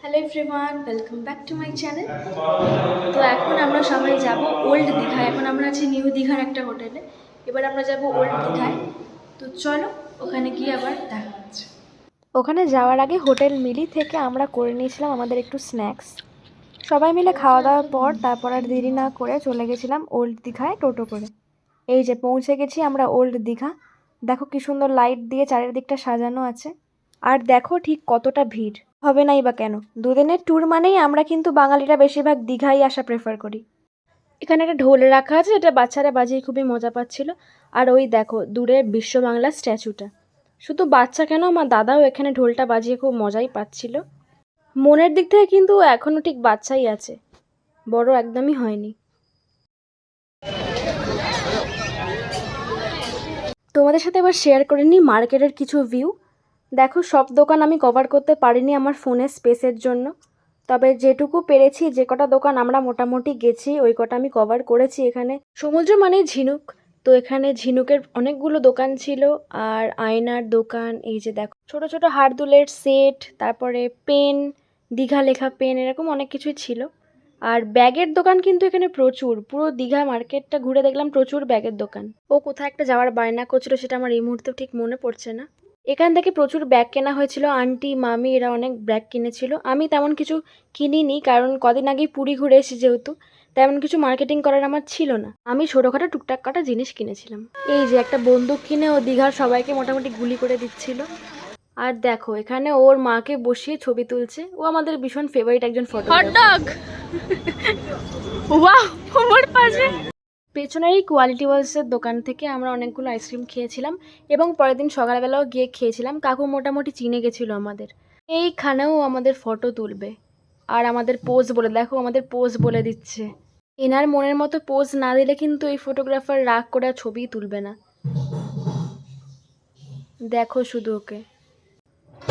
Hello everyone, welcome back to my channel. তো এখন আমরা সবাই যাব ওল্ড দীঘায়। এখন আমরা আছি নিউ দীঘার একটা হোটেলে। এবার আমরা যাব ওল্ড দীঘায়। তো চলো ওখানে গিয়ে আবার দেখা হচ্ছে। ওখানে যাওয়ার আগে হোটেল মিলি থেকে আমরা করে নিয়েছিলাম আমাদের একটু স্ন্যাক্স। সবাই মিলে খাওয়া দাওয়ার পর তারপর আর দেরি না করে চলে গেছিলাম ওল্ড দীঘায় টোটো করে। এই যে পৌঁছে গেছি আমরা ওল্ড দীঘা। দেখো কি সুন্দর লাইট দিয়ে চারিদিকটা সাজানো আছে। আর দেখো ঠিক কতটা ভিড় হবে নাই বা কেন। দুদিনের ট্যুর মানেই আমরা কিন্তু বাঙালিরা বেশিরভাগ দীঘাই আসা প্রেফার করি। এখানে একটা ঢোল রাখা আছে, এটা বাচ্চারা বাজিয়ে খুবই মজা পাচ্ছিল। আর ওই দেখো দূরে বিশ্ব বাংলা স্ট্যাচুটা। শুধু বাচ্চা কেন, আমার দাদাও এখানে ঢোলটা বাজিয়ে খুব মজাই পাচ্ছিল। মনের দিক থেকে কিন্তু এখনও ঠিক বাচ্চাই আছে, বড় একদমই হয়নি। তোমাদের সাথে এবার শেয়ার করে নিই মার্কেটের কিছু ভিউ। দেখো সব দোকান আমি কভার করতে পারিনি আমার ফোনের স্পেসের জন্য, তবে যেটুকু পেরেছি, যে কটা দোকান আমরা মোটামুটি গেছি ওই কটা আমি কভার করেছি। এখানে সমুদ্র মানে ঝিনুক, তো এখানে ঝিনুকের অনেকগুলো দোকান ছিল। আর আয়নার দোকান, এই যে দেখো ছোট ছোট হাড় দুলের সেট, তারপরে পেন, দীঘা লেখা পেন, এরকম অনেক কিছুই ছিল। আর ব্যাগের দোকান কিন্তু এখানে প্রচুর, পুরো দীঘা মার্কেটটা ঘুরে দেখলাম প্রচুর ব্যাগের দোকান। ও কোথায় একটা যাওয়ার বায়না করছিল, সেটা আমার এই মুহূর্তে ঠিক মনে পড়ছে না। এখান থেকে প্রচুর ব্যাগ কেনা হয়েছিল, আন্টি মামি এরা অনেক ব্যাগ কিনেছিল। আমি তেমন কিছু কিনিনি, কারণ কদিন আগেই পুরী ঘুরে এসেছি যেহেতু, তেমন কিছু মার্কেটিং করার আমার ছিল না। আমি ছোটোখাটো টুকটাক কাটা জিনিস কিনেছিলাম। এই যে একটা বন্দুক কিনে ও দীঘার সবাইকে মোটামুটি গুলি করে দিচ্ছিল। আর দেখো এখানে ওর মাকে বসিয়ে ছবি তুলছে, ও আমাদের ভীষণ ফেভারিট একজন ফটোগ্রাফার। পেছনের এই কোয়ালিটি ওয়ালসের দোকান থেকে আমরা অনেকগুলো আইসক্রিম খেয়েছিলাম এবং পরের দিন সকালবেলাও গিয়ে খেয়েছিলাম। কাকু মোটামুটি চিনে গেছিলো আমাদের। এইখানেও আমাদের ফটো তুলবে আর আমাদের পোজ বলে, দেখো আমাদের পোজ বলে দিচ্ছে। এনার মনের মতো পোজ না দিলে কিন্তু এই ফটোগ্রাফার রাগ করে ছবি তুলবে না। দেখো শুধু ওকে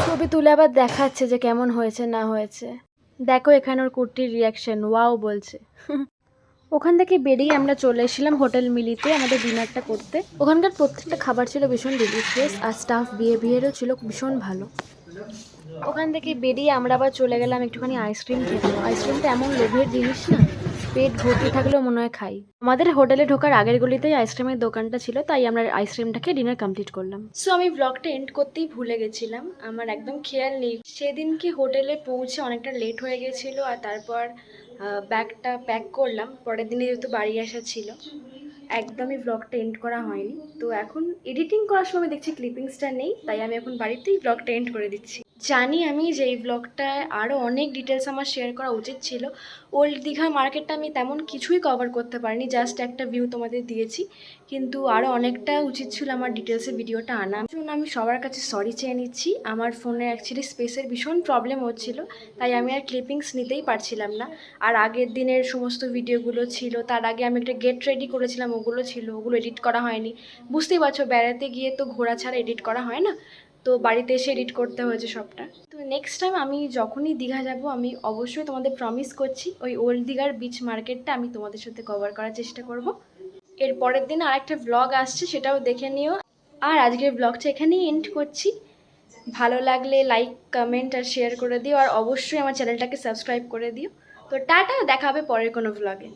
ছবি তুলে আবার দেখাচ্ছে যে কেমন হয়েছে না হয়েছে। দেখো এখানে ওর কুর্তির রিয়াকশন, ওয়াও বলছে। ওখান থেকে বেরিয়ে আমরা চলে এসেছিলাম হোটেল মিলিতে আমাদের ডিনারটা করতে। ওখানকার প্রত্যেকটা খাবার ছিল ভীষণ ডিলিশিয়াস, আর স্টাফ বিহেভিয়ারও ছিল ভীষণ ভালো। ওখান থেকে বেরিয়ে আমরা আবার চলে গেলাম একটুখানি আইসক্রিম খেতে। আইসক্রিমটা এমন লোভের জিনিস না, পেট ভর্তি থাকলেও মনে হয় খাই। আমাদের হোটেলে ঢোকার আগের গলিতেই আইসক্রিমের দোকানটা ছিল, তাই আমরা আইসক্রিমটাকে ডিনার কমপ্লিট করলাম। সো আমি ব্লগটা এন্ড করতেই ভুলে গেছিলাম, আমার একদম খেয়াল নেই। সেদিনকে হোটেলে পৌঁছে অনেকটা লেট হয়ে গেছিলো, আর তারপর ব্যাগটা প্যাক করলাম। পরের দিনে যেহেতু বাড়ি আসা ছিল, একদমই ব্লগটা এন্ড করা হয়নি। তো এখন এডিটিং করার সময় দেখছি ক্লিপিংসটা নেই, তাই আমি এখন বাড়িতেই ব্লগটা এন্ড করে দিচ্ছি। জানি আমি যে এই ব্লগটায় আরও অনেক ডিটেলস আমার শেয়ার করা উচিত ছিল। ওল্ড দীঘা মার্কেটটা আমি তেমন কিছুই কভার করতে পারিনি, জাস্ট একটা ভিউ তোমাদের দিয়েছি। কিন্তু আরও অনেকটা উচিত ছিল আমার ডিটেলসে ভিডিওটা আনা। জন্য আমি সবার কাছে সরি চেয়ে নিচ্ছি। আমার ফোনে অ্যাকচুয়ালি স্পেসের ভীষণ প্রবলেম হচ্ছিল, তাই আমি আর ক্লিপিংস নিতেই পারছিলাম না। আর আগের দিনের সমস্ত ভিডিওগুলো ছিল, তার আগে আমি একটা গেট রেডি করেছিলাম, ওগুলো ছিল, ওগুলো এডিট করা হয়নি। বুঝতেই পারছো বেড়াতে গিয়ে তো ঘোরা ছাড়া এডিট করা হয় না, তো বাড়িতে এসে এডিট করতে হয়েছে সবটা। তো নেক্সট টাইম আমি যখনই দীঘা যাব, আমি অবশ্যই তোমাদের প্রমিস করছি ওই ওল্ড দীঘার বিচ মার্কেটটা আমি তোমাদের সাথে কভার করার চেষ্টা করব। এর পরের দিন আরেকটা ব্লগ আসছে, সেটাও দেখে নিও। আর আজকের ব্লগটা এখানেই এন্ড করছি। ভালো লাগলে লাইক কমেন্ট আর শেয়ার করে দিও, আর অবশ্যই আমার চ্যানেলটাকে সাবস্ক্রাইব করে দিও। তো টাটা, দেখা হবে পরের কোনো ব্লগে।